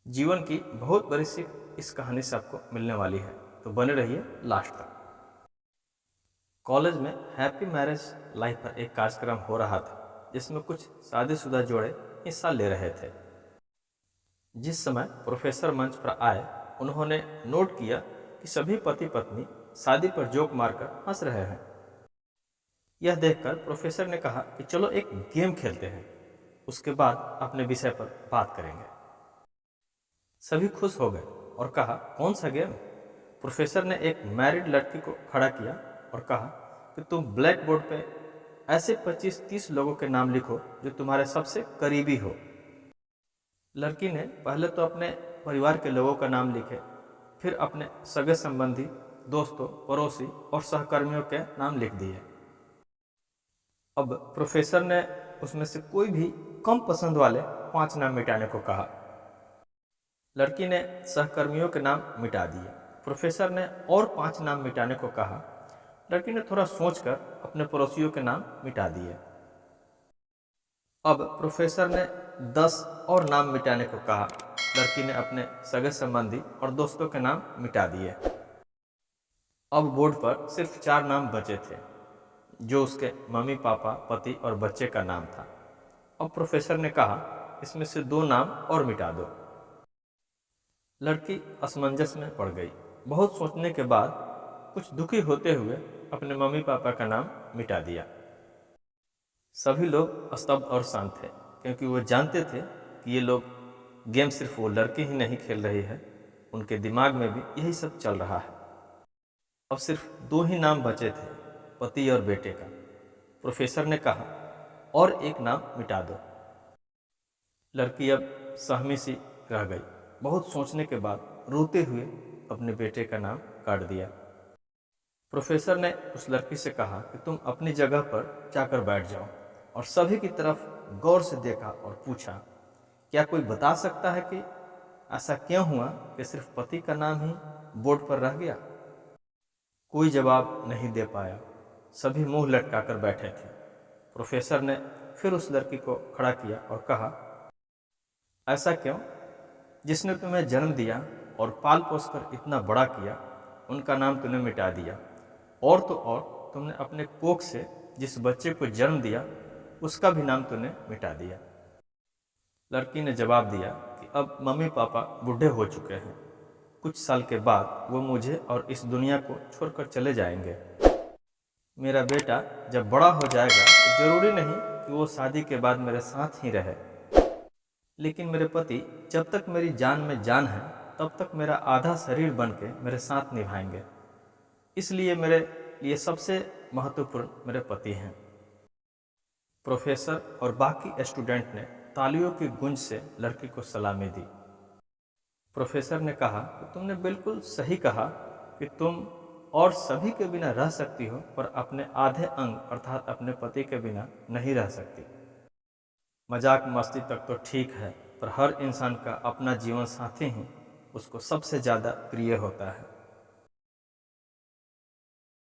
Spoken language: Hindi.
जीवन की बहुत बड़ी सीख इस कहानी से आपको मिलने वाली है, तो बने रहिए लास्ट तक। कॉलेज में हैप्पी मैरिज लाइफ पर एक कार्यक्रम हो रहा था जिसमें कुछ शादीशुदा जोड़े हिस्सा ले रहे थे। जिस समय प्रोफेसर मंच पर आए, उन्होंने नोट किया कि सभी पति पत्नी शादी पर जोक मारकर हंस रहे हैं। यह देखकर प्रोफेसर ने कहा कि चलो एक गेम खेलते हैं, उसके बाद अपने विषय पर बात करेंगे। सभी खुश हो गए और कहा, कौन सा गेम? प्रोफेसर ने एक मैरिड लड़की को खड़ा किया और कहा कि तुम ब्लैक बोर्ड पे ऐसे 25-30 लोगों के नाम लिखो जो तुम्हारे सबसे करीबी हो। लड़की ने पहले तो अपने परिवार के लोगों का नाम लिखे, फिर अपने सगे संबंधी, दोस्तों, पड़ोसी और सहकर्मियों के नाम लिख दिए। अब प्रोफेसर ने उसमें से कोई भी कम पसंद वाले 5 नाम मिटाने को कहा। लड़की ने सहकर्मियों के नाम मिटा दिए। प्रोफेसर ने और 5 नाम मिटाने को कहा। लड़की ने थोड़ा सोचकर अपने पड़ोसियों के नाम मिटा दिए। अब प्रोफेसर ने 10 और नाम मिटाने को कहा। लड़की ने अपने सगे संबंधी और दोस्तों के नाम मिटा दिए। अब बोर्ड पर सिर्फ 4 नाम बचे थे, जो उसके मम्मी पापा, पति और बच्चे का नाम था। अब प्रोफेसर ने कहा, इसमें से 2 नाम और मिटा दो। लड़की असमंजस में पड़ गई। बहुत सोचने के बाद कुछ दुखी होते हुए अपने मम्मी पापा का नाम मिटा दिया। सभी लोग स्तब्ध और शांत थे, क्योंकि वो जानते थे कि ये लोग गेम सिर्फ वो लड़की ही नहीं खेल रही है, उनके दिमाग में भी यही सब चल रहा है। अब सिर्फ 2 ही नाम बचे थे, पति और बेटे का। प्रोफेसर ने कहा, और एक नाम मिटा दो। लड़की अब सहमी सी रह गई। बहुत सोचने के बाद रोते हुए अपने बेटे का नाम काट दिया। प्रोफेसर ने उस लड़की से कहा कि तुम अपनी जगह पर जाकर बैठ जाओ, और सभी की तरफ गौर से देखा और पूछा, क्या कोई बता सकता है कि ऐसा क्यों हुआ कि सिर्फ पति का नाम ही बोर्ड पर रह गया? कोई जवाब नहीं दे पाया। सभी मुंह लटकाकर बैठे थे। प्रोफेसर ने फिर उस लड़की को खड़ा किया और कहा, ऐसा क्यों? जिसने तुम्हें जन्म दिया और पाल पोस कर इतना बड़ा किया, उनका नाम तूने मिटा दिया। और तो और तुमने अपने कोख से जिस बच्चे को जन्म दिया, उसका भी नाम तूने मिटा दिया। लड़की ने जवाब दिया कि अब मम्मी पापा बूढ़े हो चुके हैं। कुछ साल के बाद वो मुझे और इस दुनिया को छोड़कर चले जाएंगे। मेरा बेटा जब बड़ा हो जाएगा तो जरूरी नहीं कि वो शादी के बाद मेरे साथ ही रहे, लेकिन मेरे पति जब तक मेरी जान में जान है, तब तक मेरा आधा शरीर बन के मेरे साथ निभाएंगे। इसलिए मेरे लिए सबसे महत्वपूर्ण मेरे पति हैं। प्रोफेसर और बाकी स्टूडेंट ने तालियों की गूंज से लड़की को सलामी दी। प्रोफेसर ने कहा कि तुमने बिल्कुल सही कहा कि तुम और सभी के बिना रह सकती हो, पर अपने आधे अंग अर्थात अपने पति के बिना नहीं रह सकती। मजाक मस्ती तक तो ठीक है, पर हर इंसान का अपना जीवन साथी ही उसको सबसे ज़्यादा प्रिय होता है।